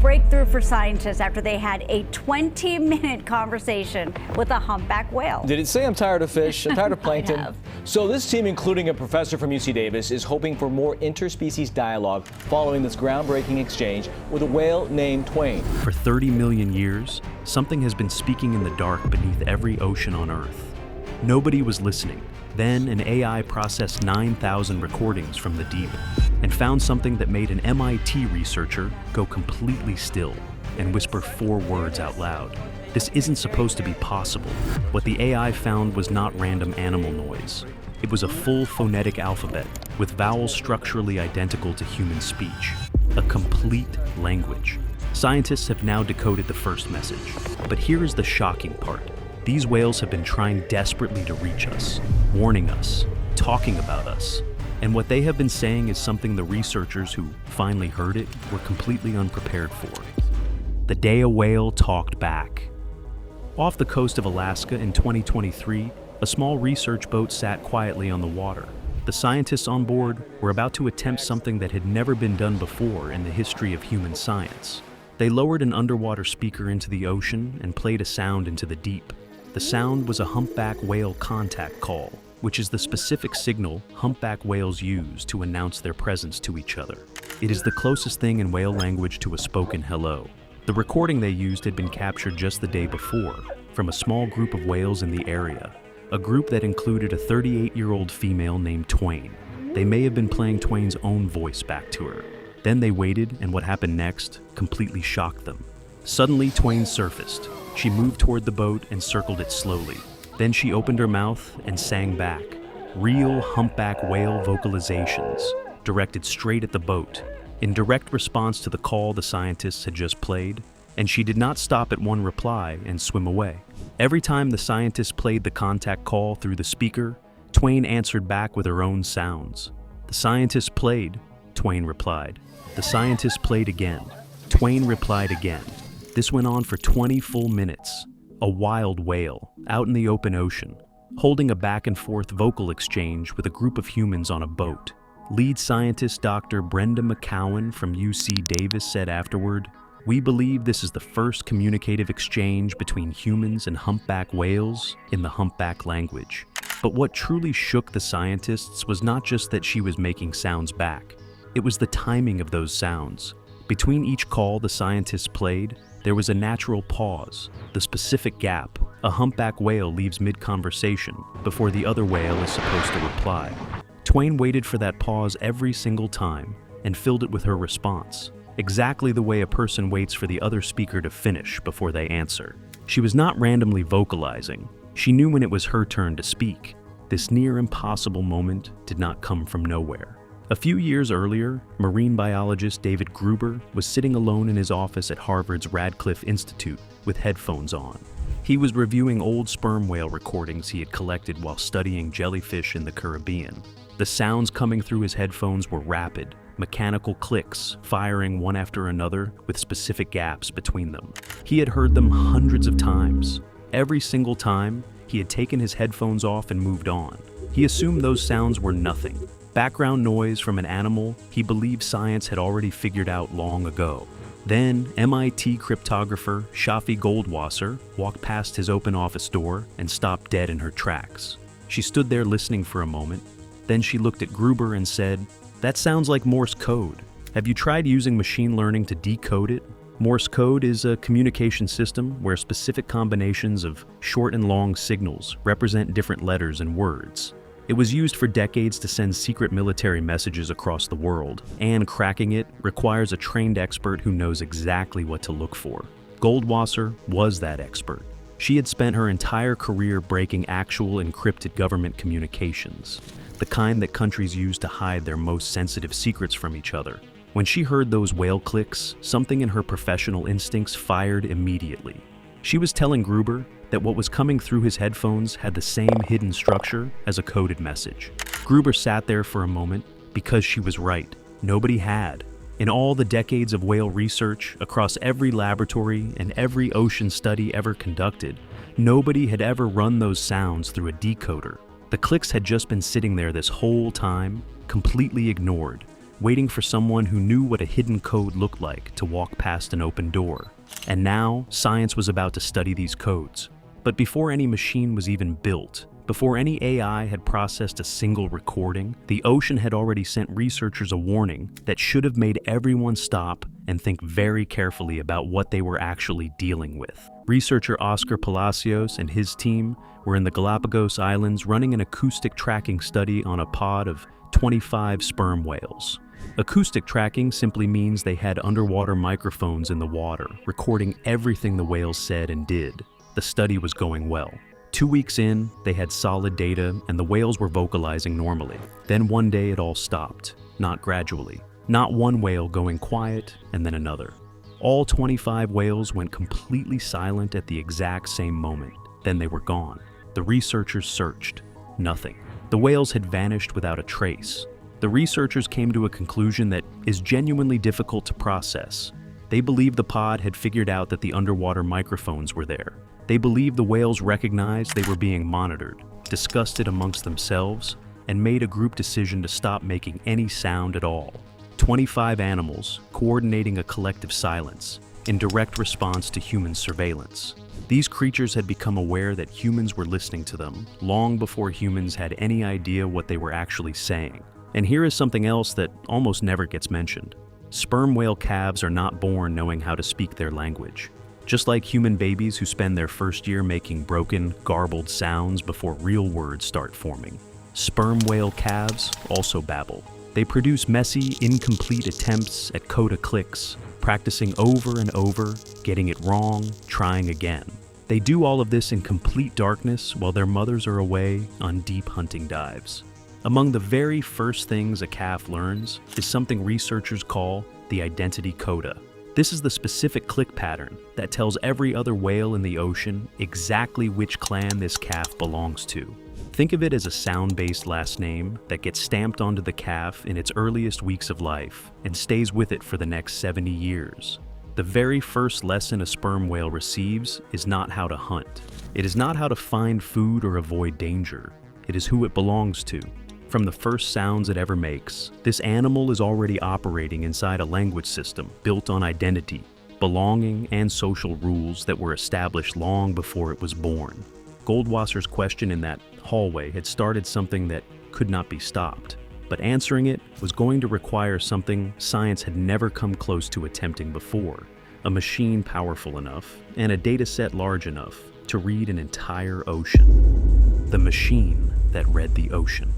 breakthrough for scientists after they had a 20-minute conversation with a humpback whale. Did it say I'm tired of fish? I'm tired of plankton? I have. So this team, including a professor from UC Davis, is hoping for more interspecies dialogue following this groundbreaking exchange with a whale named Twain. For 30 million years, something has been speaking in the dark beneath every ocean on Earth. Nobody was listening. Then an AI processed 9,000 recordings from the deep and found something that made an MIT researcher go completely still and whisper 4 words out loud. This isn't supposed to be possible. What the AI found was not random animal noise. It was a full phonetic alphabet with vowels structurally identical to human speech. A complete language. Scientists have now decoded the first message. But here is the shocking part. These whales have been trying desperately to reach us, warning us, talking about us. And what they have been saying is something the researchers who finally heard it were completely unprepared for. The day a whale talked back. Off the coast of Alaska in 2023, a small research boat sat quietly on the water. The scientists on board were about to attempt something that had never been done before in the history of human science. They lowered an underwater speaker into the ocean and played a sound into the deep. The sound was a humpback whale contact call, which is the specific signal humpback whales use to announce their presence to each other. It is the closest thing in whale language to a spoken hello. The recording they used had been captured just the day before from a small group of whales in the area, a group that included a 38-year-old female named Twain. They may have been playing Twain's own voice back to her. Then they waited, and what happened next completely shocked them. Suddenly, Twain surfaced. She moved toward the boat and circled it slowly. Then she opened her mouth and sang back. Real humpback whale vocalizations, directed straight at the boat, in direct response to the call the scientists had just played, and she did not stop at one reply and swim away. Every time the scientists played the contact call through the speaker, Twain answered back with her own sounds. The scientist played, Twain replied. The scientist played again. Twain replied again. This went on for 20 full minutes. A wild whale, out in the open ocean, holding a back-and-forth vocal exchange with a group of humans on a boat. Lead scientist Dr. Brenda McCowan from UC Davis said afterward, "We believe this is the first communicative exchange between humans and humpback whales in the humpback language." But what truly shook the scientists was not just that she was making sounds back. It was the timing of those sounds. Between each call the scientists played, there was a natural pause, the specific gap. A humpback whale leaves mid-conversation before the other whale is supposed to reply. Twain waited for that pause every single time and filled it with her response, exactly the way a person waits for the other speaker to finish before they answer. She was not randomly vocalizing. She knew when it was her turn to speak. This near-impossible moment did not come from nowhere. A few years earlier, marine biologist David Gruber was sitting alone in his office at Harvard's Radcliffe Institute with headphones on. He was reviewing old sperm whale recordings he had collected while studying jellyfish in the Caribbean. The sounds coming through his headphones were rapid, mechanical clicks firing one after another with specific gaps between them. He had heard them hundreds of times. Every single time, he had taken his headphones off and moved on. He assumed those sounds were nothing. Background noise from an animal he believed science had already figured out long ago. Then, MIT cryptographer Shafi Goldwasser walked past his open office door and stopped dead in her tracks. She stood there listening for a moment. Then she looked at Gruber and said, "That sounds like Morse code. Have you tried using machine learning to decode it?" Morse code is a communication system where specific combinations of short and long signals represent different letters and words. It was used for decades to send secret military messages across the world, and cracking it requires a trained expert who knows exactly what to look for. Goldwasser was that expert. She had spent her entire career breaking actual encrypted government communications, the kind that countries use to hide their most sensitive secrets from each other. When she heard those whale clicks, something in her professional instincts fired immediately. She was telling Gruber that what was coming through his headphones had the same hidden structure as a coded message. Gruber sat there for a moment because she was right. Nobody had. In all the decades of whale research, across every laboratory and every ocean study ever conducted, nobody had ever run those sounds through a decoder. The clicks had just been sitting there this whole time, completely ignored. waiting for someone who knew what a hidden code looked like to walk past an open door. And now, science was about to study these codes. But before any machine was even built, before any AI had processed a single recording, the ocean had already sent researchers a warning that should have made everyone stop and think very carefully about what they were actually dealing with. Researcher Oscar Palacios and his team were in the Galapagos Islands running an acoustic tracking study on a pod of 25 sperm whales. Acoustic tracking simply means they had underwater microphones in the water, recording everything the whales said and did. The study was going well. 2 weeks in, they had solid data and the whales were vocalizing normally. Then one day it all stopped, not gradually. Not one whale going quiet and then another. All 25 whales went completely silent at the exact same moment. Then they were gone. The researchers searched. Nothing. The whales had vanished without a trace. The researchers came to a conclusion that is genuinely difficult to process. They believed the pod had figured out that the underwater microphones were there. They believed the whales recognized they were being monitored, discussed it amongst themselves, and made a group decision to stop making any sound at all. 25 animals coordinating a collective silence in direct response to human surveillance. These creatures had become aware that humans were listening to them long before humans had any idea what they were actually saying. And here is something else that almost never gets mentioned. Sperm whale calves are not born knowing how to speak their language. Just like human babies who spend their first year making broken, garbled sounds before real words start forming, sperm whale calves also babble. They produce messy, incomplete attempts at coda clicks, practicing over and over, getting it wrong, trying again. They do all of this in complete darkness while their mothers are away on deep hunting dives. Among the very first things a calf learns is something researchers call the identity coda. This is the specific click pattern that tells every other whale in the ocean exactly which clan this calf belongs to. Think of it as a sound-based last name that gets stamped onto the calf in its earliest weeks of life and stays with it for the next 70 years. The very first lesson a sperm whale receives is not how to hunt. It is not how to find food or avoid danger. It is who it belongs to. From the first sounds it ever makes, this animal is already operating inside a language system built on identity, belonging, and social rules that were established long before it was born. Goldwasser's question in that hallway had started something that could not be stopped, but answering it was going to require something science had never come close to attempting before: a machine powerful enough and a data set large enough to read an entire ocean. The machine that read the ocean.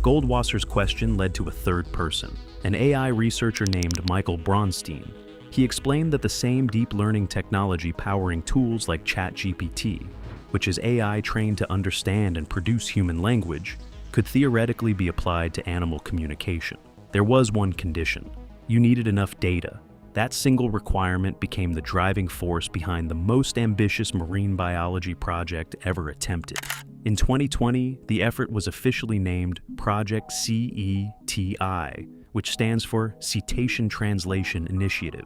Goldwasser's question led to a third person, an AI researcher named Michael Bronstein. He explained that the same deep learning technology powering tools like ChatGPT, which is AI trained to understand and produce human language, could theoretically be applied to animal communication. There was one condition: you needed enough data. That single requirement became the driving force behind the most ambitious marine biology project ever attempted. In 2020, the effort was officially named Project CETI, which stands for Cetacean Translation Initiative.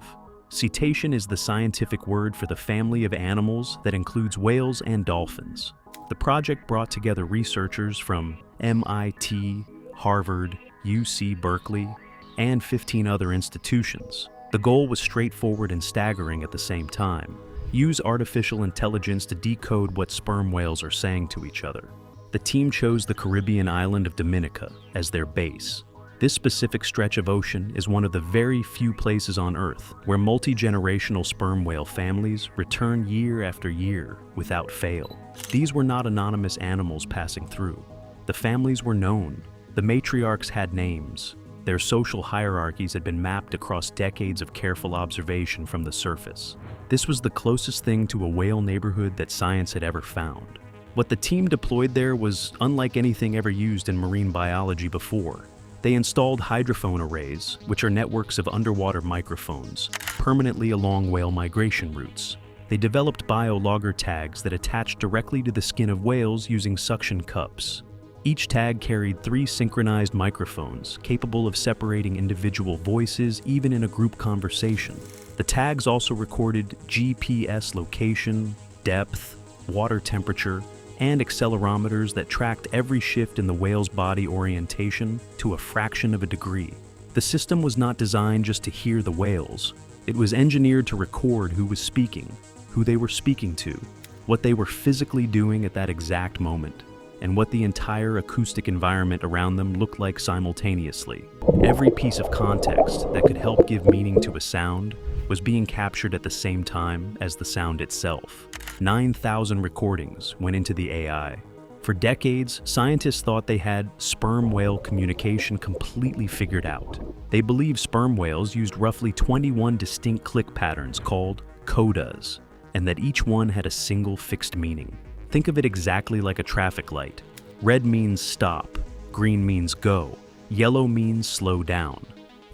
Cetacean is the scientific word for the family of animals that includes whales and dolphins. The project brought together researchers from MIT, Harvard, UC Berkeley, and 15 other institutions. The goal was straightforward and staggering at the same time: use artificial intelligence to decode what sperm whales are saying to each other. The team chose the Caribbean island of Dominica as their base. This specific stretch of ocean is one of the very few places on Earth where multi-generational sperm whale families return year after year without fail. These were not anonymous animals passing through. The families were known. The matriarchs had names. Their social hierarchies had been mapped across decades of careful observation from the surface. This was the closest thing to a whale neighborhood that science had ever found. What the team deployed there was unlike anything ever used in marine biology before. They installed hydrophone arrays, which are networks of underwater microphones, permanently along whale migration routes. They developed biologger tags that attached directly to the skin of whales using suction cups. Each tag carried 3 synchronized microphones, capable of separating individual voices even in a group conversation. The tags also recorded GPS location, depth, water temperature, and accelerometers that tracked every shift in the whale's body orientation to a fraction of a degree. The system was not designed just to hear the whales. It was engineered to record who was speaking, who they were speaking to, what they were physically doing at that exact moment, and what the entire acoustic environment around them looked like simultaneously. Every piece of context that could help give meaning to a sound was being captured at the same time as the sound itself. 9,000 recordings went into the AI. For decades, scientists thought they had sperm whale communication completely figured out. They believed sperm whales used roughly 21 distinct click patterns called codas, and that each one had a single fixed meaning. Think of it exactly like a traffic light. Red means stop, green means go, yellow means slow down.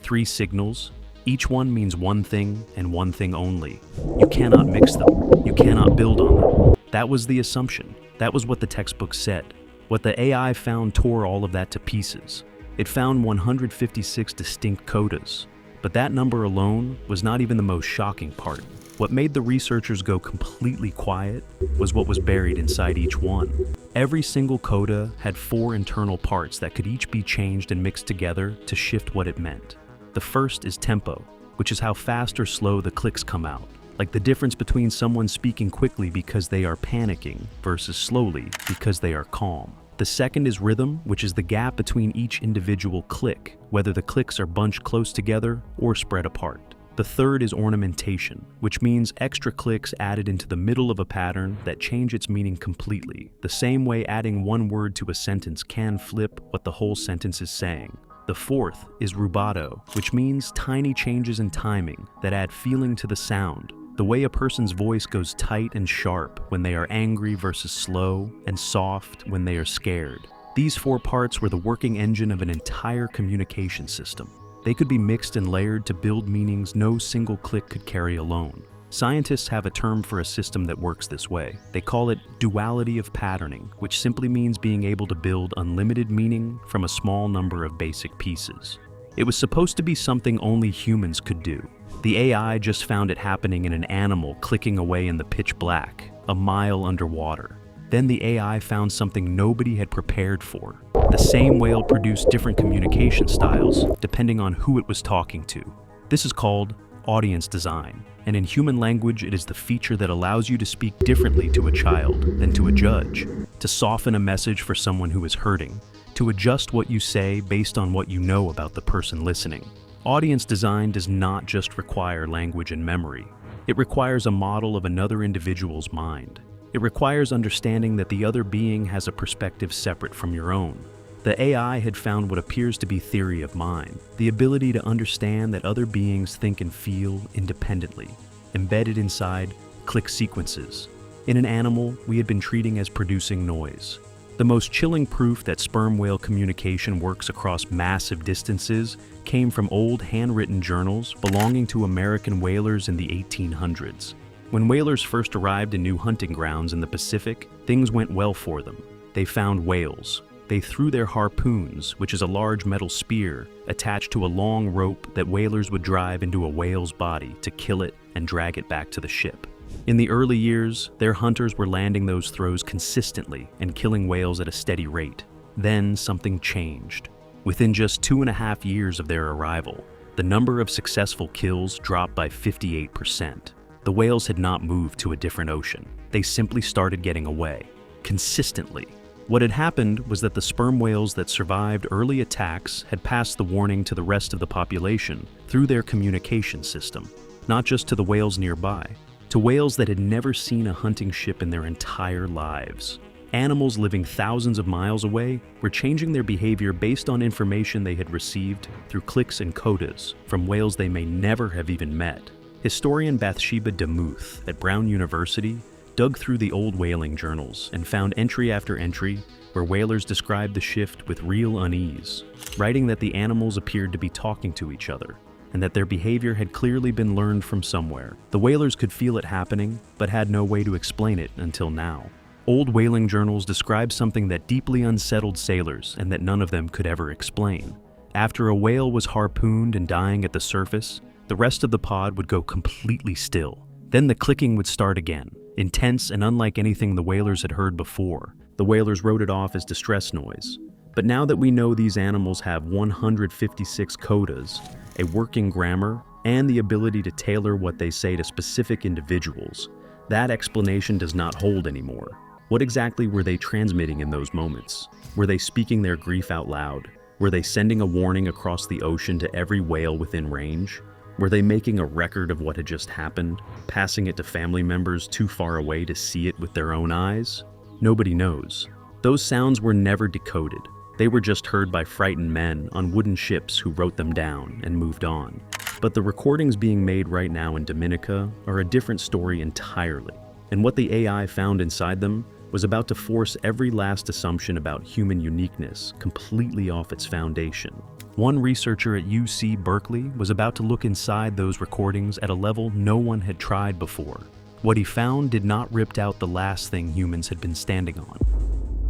3 signals, each one means one thing and one thing only. You cannot mix them. You cannot build on them. That was the assumption. That was what the textbook said. What the AI found tore all of that to pieces. It found 156 distinct codas. But that number alone was not even the most shocking part. What made the researchers go completely quiet was what was buried inside each one. Every single coda had 4 internal parts that could each be changed and mixed together to shift what it meant. The first is tempo, which is how fast or slow the clicks come out, like the difference between someone speaking quickly because they are panicking versus slowly because they are calm. The second is rhythm, which is the gap between each individual click, whether the clicks are bunched close together or spread apart. The third is ornamentation, which means extra clicks added into the middle of a pattern that change its meaning completely, the same way adding one word to a sentence can flip what the whole sentence is saying. The fourth is rubato, which means tiny changes in timing that add feeling to the sound. The way a person's voice goes tight and sharp when they are angry versus slow, and soft when they are scared. These 4 parts were the working engine of an entire communication system. They could be mixed and layered to build meanings no single click could carry alone. Scientists have a term for a system that works this way. They call it duality of patterning, which simply means being able to build unlimited meaning from a small number of basic pieces. It was supposed to be something only humans could do. The AI just found it happening in an animal clicking away in the pitch black, a mile underwater. Then the AI found something nobody had prepared for. The same whale produced different communication styles depending on who it was talking to. This is called audience design, and in human language it is the feature that allows you to speak differently to a child than to a judge, to soften a message for someone who is hurting, to adjust what you say based on what you know about the person listening. Audience design does not just require language and memory. It requires a model of another individual's mind. It requires understanding that the other being has a perspective separate from your own. The AI had found what appears to be theory of mind, the ability to understand that other beings think and feel independently, embedded inside click sequences. In an animal we had been treating as producing noise. The most chilling proof that sperm whale communication works across massive distances came from old handwritten journals belonging to American whalers in the 1800s. When whalers first arrived in new hunting grounds in the Pacific, things went well for them. They found whales. They threw their harpoons, which is a large metal spear, attached to a long rope that whalers would drive into a whale's body to kill it and drag it back to the ship. In the early years, their hunters were landing those throws consistently and killing whales at a steady rate. Then something changed. Within just 2.5 years of their arrival, the number of successful kills dropped by 58%. The whales had not moved to a different ocean. They simply started getting away, consistently. What had happened was that the sperm whales that survived early attacks had passed the warning to the rest of the population through their communication system, not just to the whales nearby, to whales that had never seen a hunting ship in their entire lives. Animals living thousands of miles away were changing their behavior based on information they had received through clicks and codas from whales they may never have even met. Historian Bathsheba DeMuth at Brown University dug through the old whaling journals and found entry after entry where whalers described the shift with real unease, writing that the animals appeared to be talking to each other, and that their behavior had clearly been learned from somewhere. The whalers could feel it happening, but had no way to explain it until now. Old whaling journals described something that deeply unsettled sailors and that none of them could ever explain. After a whale was harpooned and dying at the surface, the rest of the pod would go completely still. Then the clicking would start again, intense and unlike anything the whalers had heard before. The whalers wrote it off as distress noise. But now that we know these animals have 156 codas, a working grammar, and the ability to tailor what they say to specific individuals, that explanation does not hold anymore. What exactly were they transmitting in those moments? Were they speaking their grief out loud? Were they sending a warning across the ocean to every whale within range? Were they making a record of what had just happened, passing it to family members too far away to see it with their own eyes? Nobody knows. Those sounds were never decoded. They were just heard by frightened men on wooden ships who wrote them down and moved on. But the recordings being made right now in Dominica are a different story entirely. And what the AI found inside them was about to force every last assumption about human uniqueness completely off its foundation. One researcher at UC Berkeley was about to look inside those recordings at a level no one had tried before. What he found did not rip out the last thing humans had been standing on: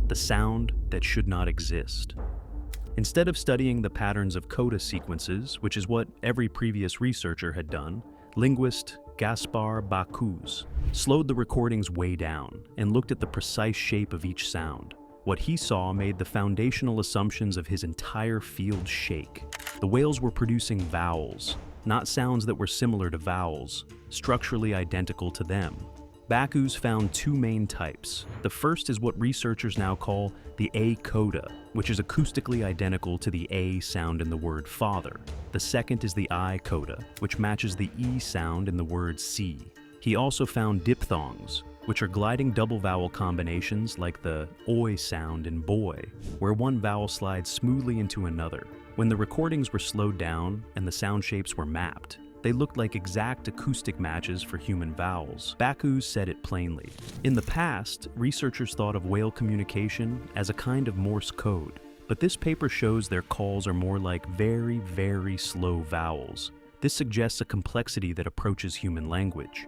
the sound that should not exist. Instead of studying the patterns of coda sequences, which is what every previous researcher had done, linguist Gaspar Bacchus slowed the recordings way down and looked at the precise shape of each sound. What he saw made the foundational assumptions of his entire field shake. The whales were producing vowels, not sounds that were similar to vowels, structurally identical to them. Bacchus found two main types. The first is what researchers now call the A coda, which is acoustically identical to the A sound in the word father. The second is the I coda, which matches the E sound in the word see. He also found diphthongs, which are gliding double vowel combinations like the oi sound in boy, where one vowel slides smoothly into another. When the recordings were slowed down and the sound shapes were mapped, they looked like exact acoustic matches for human vowels. Bacchus said it plainly. In the past, researchers thought of whale communication as a kind of Morse code, but this paper shows their calls are more like very, very slow vowels. This suggests a complexity that approaches human language.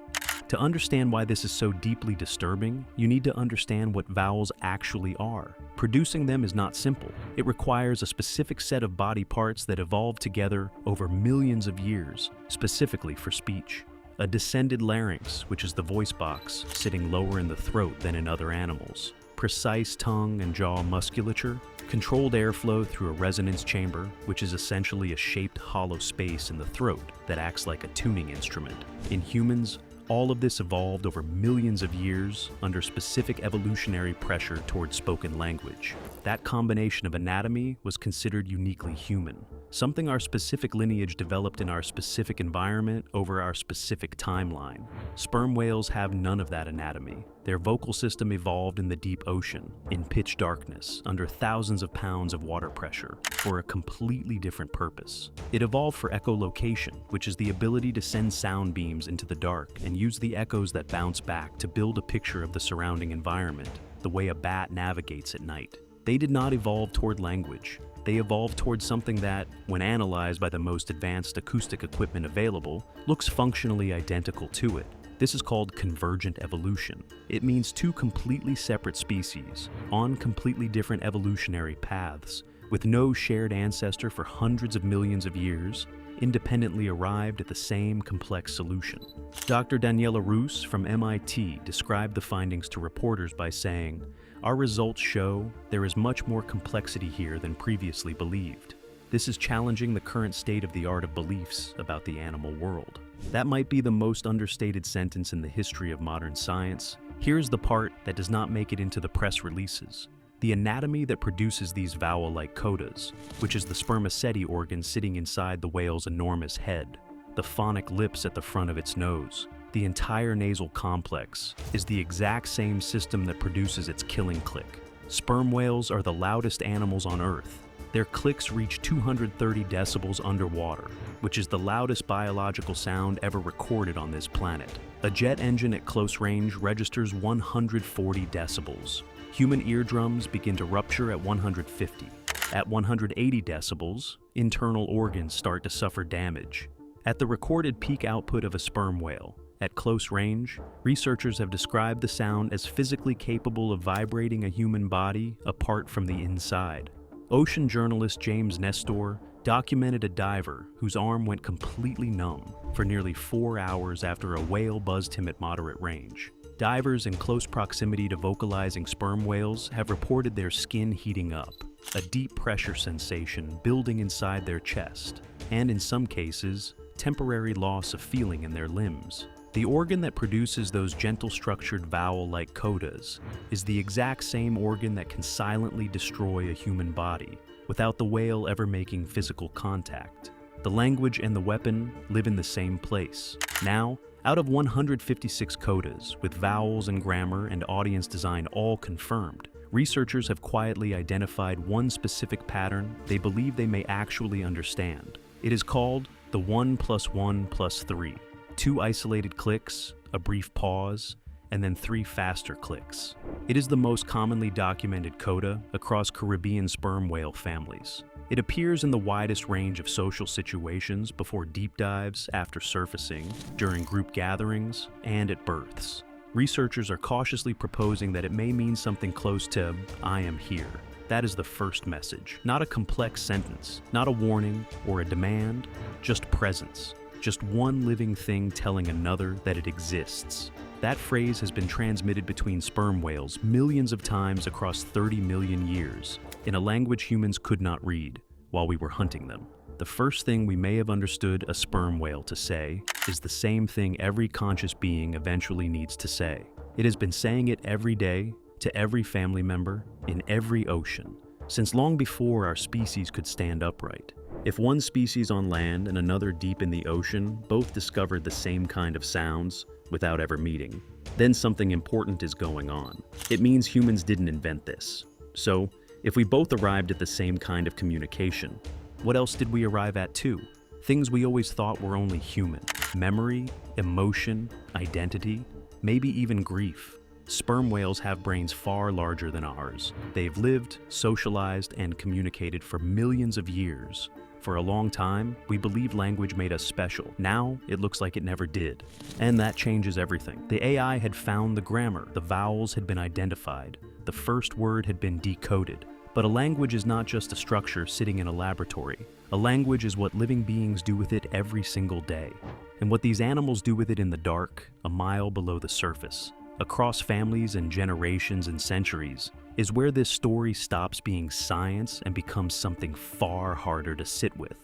To understand why this is so deeply disturbing, you need to understand what vowels actually are. Producing them is not simple. It requires a specific set of body parts that evolved together over millions of years, specifically for speech. A descended larynx, which is the voice box, sitting lower in the throat than in other animals. Precise tongue and jaw musculature. Controlled airflow through a resonance chamber, which is essentially a shaped hollow space in the throat that acts like a tuning instrument. In humans, all of this evolved over millions of years under specific evolutionary pressure towards spoken language. That combination of anatomy was considered uniquely human, something our specific lineage developed in our specific environment over our specific timeline. Sperm whales have none of that anatomy. Their vocal system evolved in the deep ocean, in pitch darkness, under thousands of pounds of water pressure, for a completely different purpose. It evolved for echolocation, which is the ability to send sound beams into the dark and use the echoes that bounce back to build a picture of the surrounding environment, the way a bat navigates at night. They did not evolve toward language. They evolved towards something that, when analyzed by the most advanced acoustic equipment available, looks functionally identical to it. This is called convergent evolution. It means two completely separate species, on completely different evolutionary paths, with no shared ancestor for hundreds of millions of years, independently arrived at the same complex solution. Dr. Daniela Roos from MIT described the findings to reporters by saying, "Our results show there is much more complexity here than previously believed. This is challenging the current state of the art of beliefs about the animal world." That might be the most understated sentence in the history of modern science. Here's the part that does not make it into the press releases. The anatomy that produces these vowel-like codas, which is the spermaceti organ sitting inside the whale's enormous head, the phonic lips at the front of its nose, the entire nasal complex, is the exact same system that produces its killing click. Sperm whales are the loudest animals on Earth. Their clicks reach 230 decibels underwater, which is the loudest biological sound ever recorded on this planet. A jet engine at close range registers 140 decibels. Human eardrums begin to rupture at 150. At 180 decibels, internal organs start to suffer damage. At the recorded peak output of a sperm whale, at close range, researchers have described the sound as physically capable of vibrating a human body apart from the inside. Ocean journalist James Nestor documented a diver whose arm went completely numb for nearly 4 hours after a whale buzzed him at moderate range. Divers in close proximity to vocalizing sperm whales have reported their skin heating up. a deep pressure sensation building inside their chest, and in some cases, temporary loss of feeling in their limbs. The organ that produces those gentle structured vowel-like codas is the exact same organ that can silently destroy a human body without the whale ever making physical contact. The language and the weapon live in the same place. Now, out of 156 codas, with vowels and grammar and audience design all confirmed, researchers have quietly identified one specific pattern they believe they may actually understand. It is called the 1 + 1 + 3. 2 isolated clicks, a brief pause, and then 3 faster clicks. It is the most commonly documented coda across Caribbean sperm whale families. It appears in the widest range of social situations before deep dives, after surfacing, during group gatherings, and at births. Researchers are cautiously proposing that it may mean something close to, "I am here." That is the first message. Not a complex sentence, not a warning or a demand, just presence. Just one living thing telling another that it exists. That phrase has been transmitted between sperm whales millions of times across 30 million years, in a language humans could not read while we were hunting them. The first thing we may have understood a sperm whale to say is the same thing every conscious being eventually needs to say. It has been saying it every day, to every family member, in every ocean, since long before our species could stand upright. If one species on land and another deep in the ocean both discovered the same kind of sounds without ever meeting, then something important is going on. It means humans didn't invent this. So, if we both arrived at the same kind of communication, what else did we arrive at too? Things we always thought were only human. Memory, emotion, identity, maybe even grief. Sperm whales have brains far larger than ours. They've lived, socialized, and communicated for millions of years. For a long time, we believed language made us special. Now, it looks like it never did. And that changes everything. The AI had found the grammar, the vowels had been identified, the first word had been decoded. But a language is not just a structure sitting in a laboratory. A language is what living beings do with it every single day. And what these animals do with it in the dark, a mile below the surface, across families and generations and centuries, is where this story stops being science and becomes something far harder to sit with.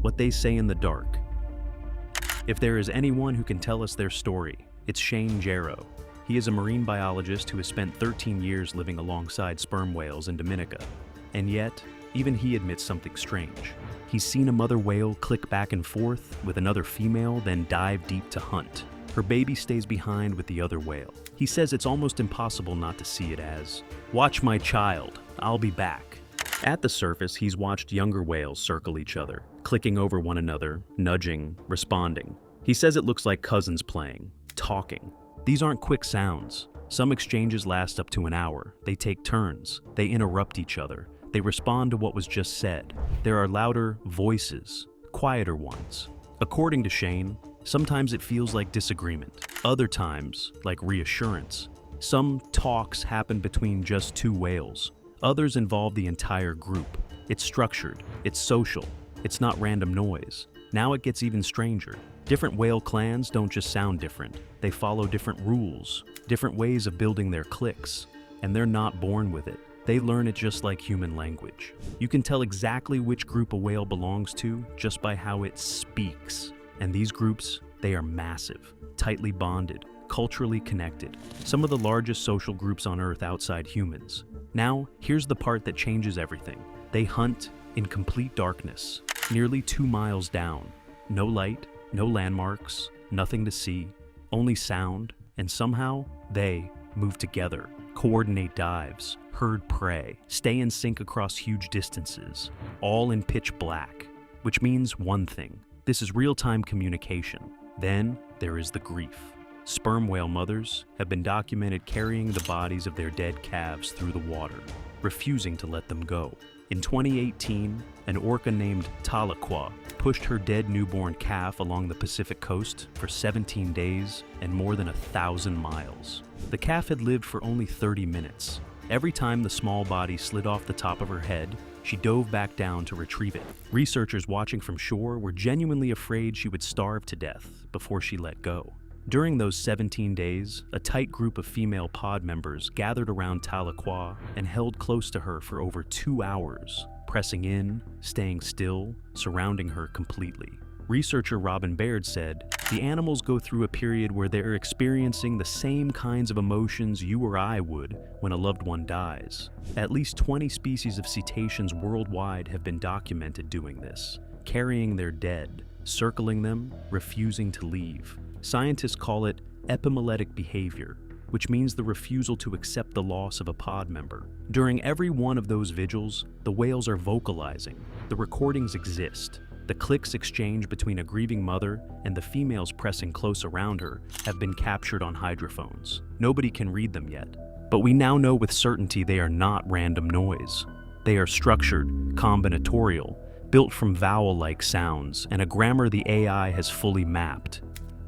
What they say in the dark. If there is anyone who can tell us their story, it's Shane Jarrow. He is a marine biologist who has spent 13 years living alongside sperm whales in Dominica. And yet, even he admits something strange. He's seen a mother whale click back and forth with another female, then dive deep to hunt. Her baby stays behind with the other whale. He says it's almost impossible not to see it as, "Watch my child, I'll be back." At the surface, he's watched younger whales circle each other, clicking over one another, nudging, responding. He says it looks like cousins playing, talking. These aren't quick sounds. Some exchanges last up to an hour. They take turns. They interrupt each other. They respond to what was just said. There are louder voices, quieter ones. According to Shane, sometimes it feels like disagreement. Other times, like reassurance. Some talks happen between just 2 whales. Others involve the entire group. It's structured. It's social. It's not random noise. Now it gets even stranger. Different whale clans don't just sound different. They follow different rules, different ways of building their cliques. And they're not born with it. They learn it just like human language. You can tell exactly which group a whale belongs to just by how it speaks. And these groups, they are massive, tightly bonded, culturally connected. Some of the largest social groups on Earth outside humans. Now, here's the part that changes everything. They hunt in complete darkness, nearly 2 miles down. No light, no landmarks, nothing to see, only sound, and somehow they move together, coordinate dives, herd prey, stay in sync across huge distances, all in pitch black, which means one thing. This is real-time communication. Then there is the grief. Sperm whale mothers have been documented carrying the bodies of their dead calves through the water, refusing to let them go. In 2018, an orca named Tahlequah pushed her dead newborn calf along the Pacific coast for 17 days and more than 1,000 miles. The calf had lived for only 30 minutes. Every time the small body slid off the top of her head, she dove back down to retrieve it. Researchers watching from shore were genuinely afraid she would starve to death before she let go. During those 17 days, a tight group of female pod members gathered around Tahlequah and held close to her for over 2 hours, pressing in, staying still, surrounding her completely. Researcher Robin Baird said, "The animals go through a period where they're experiencing the same kinds of emotions you or I would when a loved one dies." At least 20 species of cetaceans worldwide have been documented doing this, carrying their dead, circling them, refusing to leave. Scientists call it epimuletic behavior, which means the refusal to accept the loss of a pod member. During every one of those vigils, the whales are vocalizing. The recordings exist. The clicks exchanged between a grieving mother and the females pressing close around her have been captured on hydrophones. Nobody can read them yet, but we now know with certainty they are not random noise. They are structured, combinatorial, built from vowel-like sounds, and a grammar the AI has fully mapped.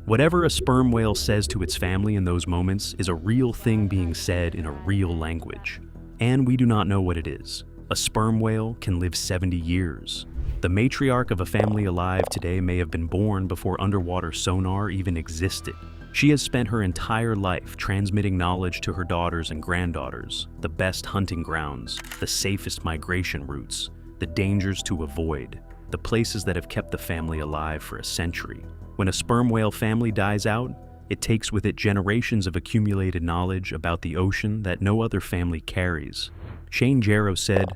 Whatever a sperm whale says to its family in those moments is a real thing being said in a real language. And we do not know what it is. A sperm whale can live 70 years. The matriarch of a family alive today may have been born before underwater sonar even existed. She has spent her entire life transmitting knowledge to her daughters and granddaughters, the best hunting grounds, the safest migration routes, the dangers to avoid, the places that have kept the family alive for a century. When a sperm whale family dies out, it takes with it generations of accumulated knowledge about the ocean that no other family carries. Shane Jarrow said,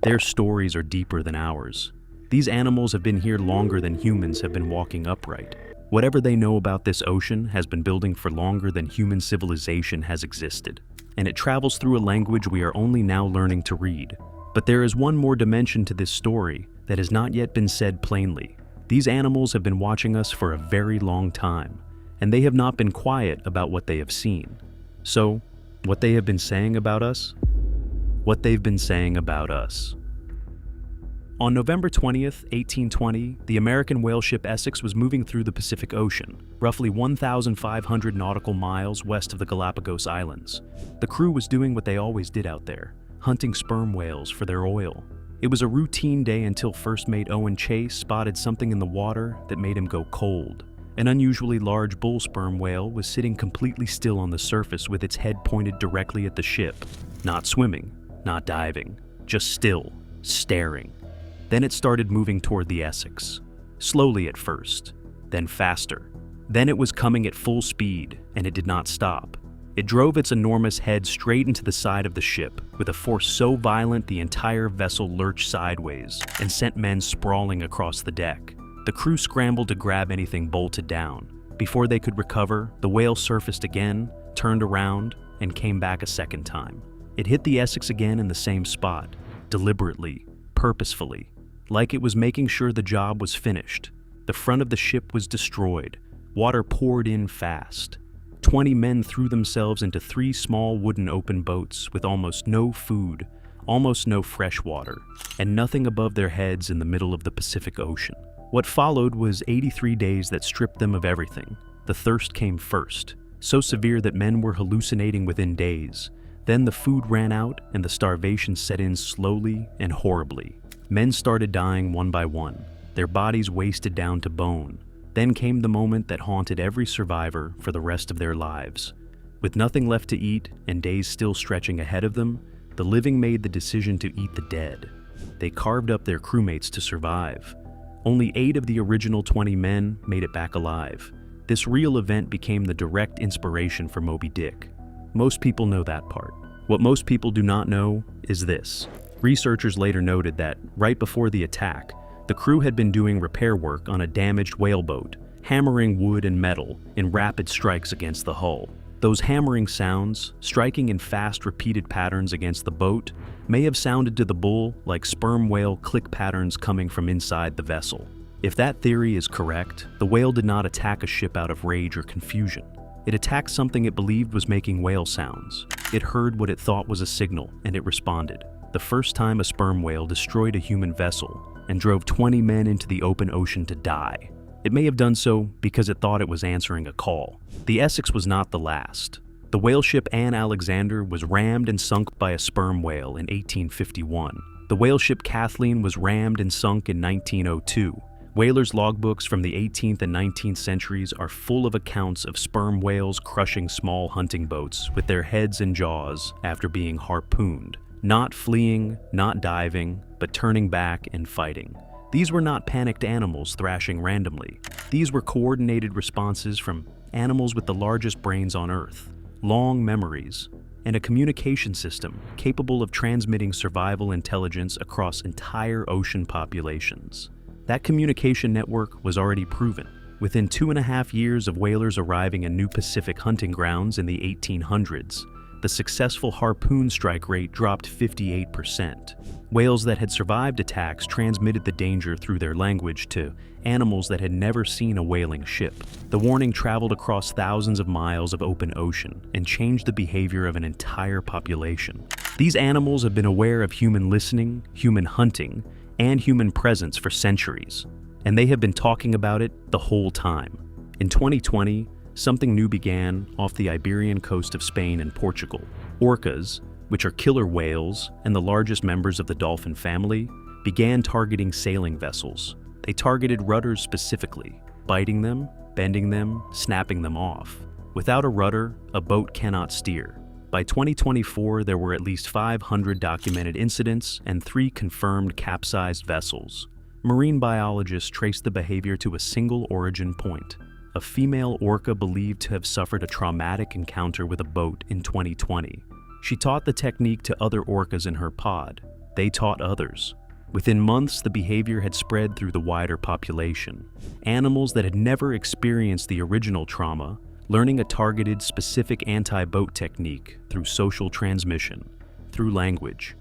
"Their stories are deeper than ours. These animals have been here longer than humans have been walking upright. Whatever they know about this ocean has been building for longer than human civilization has existed, and it travels through a language we are only now learning to read. But there is one more dimension to this story that has not yet been said plainly. These animals have been watching us for a very long time, and they have not been quiet about what they have seen. So, what they have been saying about us? What they've been saying about us." On November 20th, 1820, the American whale ship Essex was moving through the Pacific Ocean, roughly 1,500 nautical miles west of the Galapagos Islands. The crew was doing what they always did out there, hunting sperm whales for their oil. It was a routine day until First Mate Owen Chase spotted something in the water that made him go cold. An unusually large bull sperm whale was sitting completely still on the surface with its head pointed directly at the ship. Not swimming, not diving, just still, staring. Then it started moving toward the Essex. Slowly at first, then faster. Then it was coming at full speed, and it did not stop. It drove its enormous head straight into the side of the ship, with a force so violent the entire vessel lurched sideways and sent men sprawling across the deck. The crew scrambled to grab anything bolted down. Before they could recover, the whale surfaced again, turned around, and came back a second time. It hit the Essex again in the same spot, deliberately, purposefully, like it was making sure the job was finished. The front of the ship was destroyed. Water poured in fast. 20 men threw themselves into 3 small wooden open boats with almost no food, almost no fresh water, and nothing above their heads in the middle of the Pacific Ocean. What followed was 83 days that stripped them of everything. The thirst came first, so severe that men were hallucinating within days. Then the food ran out and the starvation set in slowly and horribly. Men started dying one by one, their bodies wasted down to bone. Then came the moment that haunted every survivor for the rest of their lives. With nothing left to eat and days still stretching ahead of them, the living made the decision to eat the dead. They carved up their crewmates to survive. Only 8 of the original 20 men made it back alive. This real event became the direct inspiration for Moby Dick. Most people know that part. What most people do not know is this. Researchers later noted that, right before the attack, the crew had been doing repair work on a damaged whaleboat, hammering wood and metal in rapid strikes against the hull. Those hammering sounds, striking in fast, repeated patterns against the boat, may have sounded to the bull like sperm whale click patterns coming from inside the vessel. If that theory is correct, the whale did not attack a ship out of rage or confusion. It attacked something it believed was making whale sounds. It heard what it thought was a signal, and it responded. The first time a sperm whale destroyed a human vessel and drove 20 men into the open ocean to die. It may have done so because it thought it was answering a call. The Essex was not the last. The whale ship Anne Alexander was rammed and sunk by a sperm whale in 1851. The whale ship Kathleen was rammed and sunk in 1902. Whalers' logbooks from the 18th and 19th centuries are full of accounts of sperm whales crushing small hunting boats with their heads and jaws after being harpooned, not fleeing, not diving, but turning back and fighting. These were not panicked animals thrashing randomly. These were coordinated responses from animals with the largest brains on Earth, long memories, and a communication system capable of transmitting survival intelligence across entire ocean populations. That communication network was already proven. Within 2.5 years of whalers arriving in new Pacific hunting grounds in the 1800s, the successful harpoon strike rate dropped 58%. Whales that had survived attacks transmitted the danger through their language to animals that had never seen a whaling ship. The warning traveled across thousands of miles of open ocean and changed the behavior of an entire population. These animals have been aware of human listening, human hunting, and human presence for centuries, and they have been talking about it the whole time. In 2020, something new began off the Iberian coast of Spain and Portugal. Orcas, which are killer whales and the largest members of the dolphin family, began targeting sailing vessels. They targeted rudders specifically, biting them, bending them, snapping them off. Without a rudder, a boat cannot steer. By 2024, there were at least 500 documented incidents and 3 confirmed capsized vessels. Marine biologists traced the behavior to a single origin point: a female orca believed to have suffered a traumatic encounter with a boat in 2020. She taught the technique to other orcas in her pod. They taught others. Within months, the behavior had spread through the wider population. Animals that had never experienced the original trauma learning a targeted, specific anti-boat technique through social transmission, through language.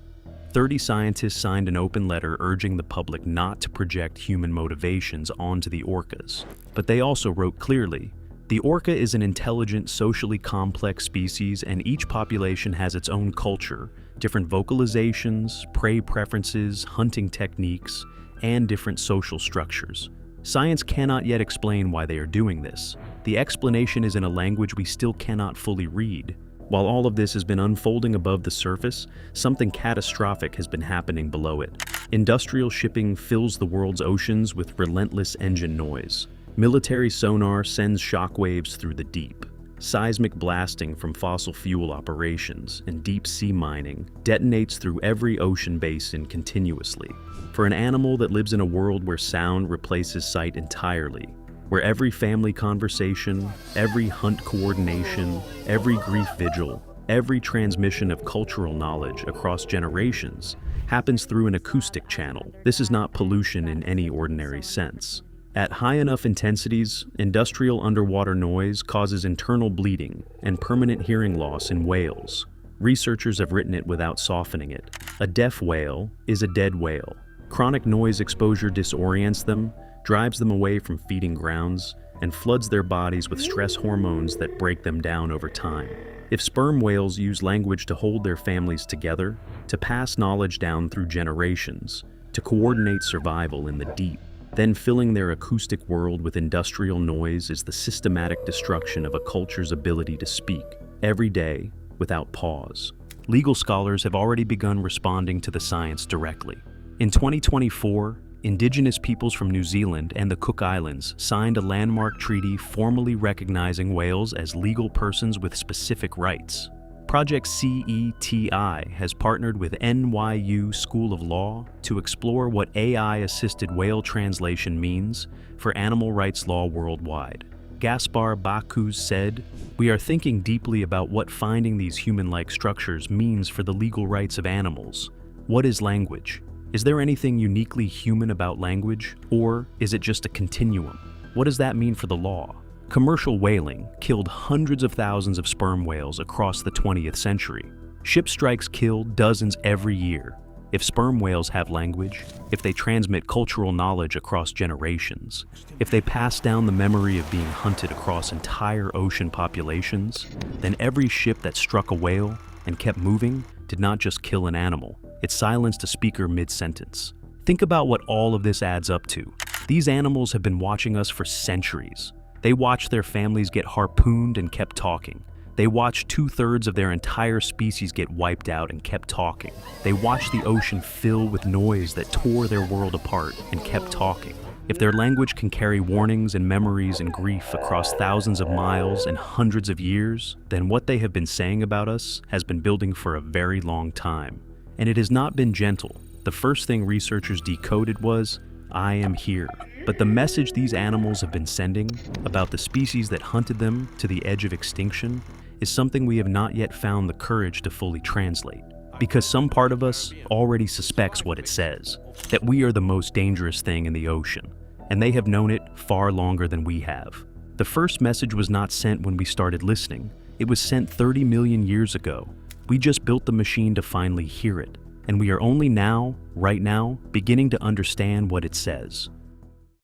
30 scientists signed an open letter urging the public not to project human motivations onto the orcas. But they also wrote clearly, the orca is an intelligent, socially complex species, and each population has its own culture, different vocalizations, prey preferences, hunting techniques, and different social structures. Science cannot yet explain why they are doing this. The explanation is in a language we still cannot fully read. While all of this has been unfolding above the surface, something catastrophic has been happening below it. Industrial shipping fills the world's oceans with relentless engine noise. Military sonar sends shockwaves through the deep. Seismic blasting from fossil fuel operations and deep sea mining detonates through every ocean basin continuously. For an animal that lives in a world where sound replaces sight entirely, where every family conversation, every hunt coordination, every grief vigil, every transmission of cultural knowledge across generations happens through an acoustic channel, this is not pollution in any ordinary sense. At high enough intensities, industrial underwater noise causes internal bleeding and permanent hearing loss in whales. Researchers have written it without softening it. A deaf whale is a dead whale. Chronic noise exposure disorients them, drives them away from feeding grounds, and floods their bodies with stress hormones that break them down over time. If sperm whales use language to hold their families together, to pass knowledge down through generations, to coordinate survival in the deep, then filling their acoustic world with industrial noise is the systematic destruction of a culture's ability to speak, every day, without pause. Legal scholars have already begun responding to the science directly. In 2024, Indigenous peoples from New Zealand and the Cook Islands signed a landmark treaty formally recognizing whales as legal persons with specific rights. Project CETI has partnered with NYU School of Law to explore what AI-assisted whale translation means for animal rights law worldwide. Gaspar Bacus said, "We are thinking deeply about what finding these human-like structures means for the legal rights of animals. What is language? Is there anything uniquely human about language, or is it just a continuum? What does that mean for the law?" Commercial whaling killed hundreds of thousands of sperm whales across the 20th century. Ship strikes kill dozens every year. If sperm whales have language, if they transmit cultural knowledge across generations, if they pass down the memory of being hunted across entire ocean populations, then every ship that struck a whale and kept moving did not just kill an animal, it silenced a speaker mid-sentence. Think about what all of this adds up to. These animals have been watching us for centuries. They watched their families get harpooned and kept talking. They watched 2/3 of their entire species get wiped out and kept talking. They watched the ocean fill with noise that tore their world apart and kept talking. If their language can carry warnings and memories and grief across thousands of miles and hundreds of years, then what they have been saying about us has been building for a very long time. And it has not been gentle. The first thing researchers decoded was, "I am here." But the message these animals have been sending about the species that hunted them to the edge of extinction is something we have not yet found the courage to fully translate. Because some part of us already suspects what it says, that we are the most dangerous thing in the ocean, and they have known it far longer than we have. The first message was not sent when we started listening. It was sent 30 million years ago. We just built the machine to finally hear it, and we are only now, right now, beginning to understand what it says.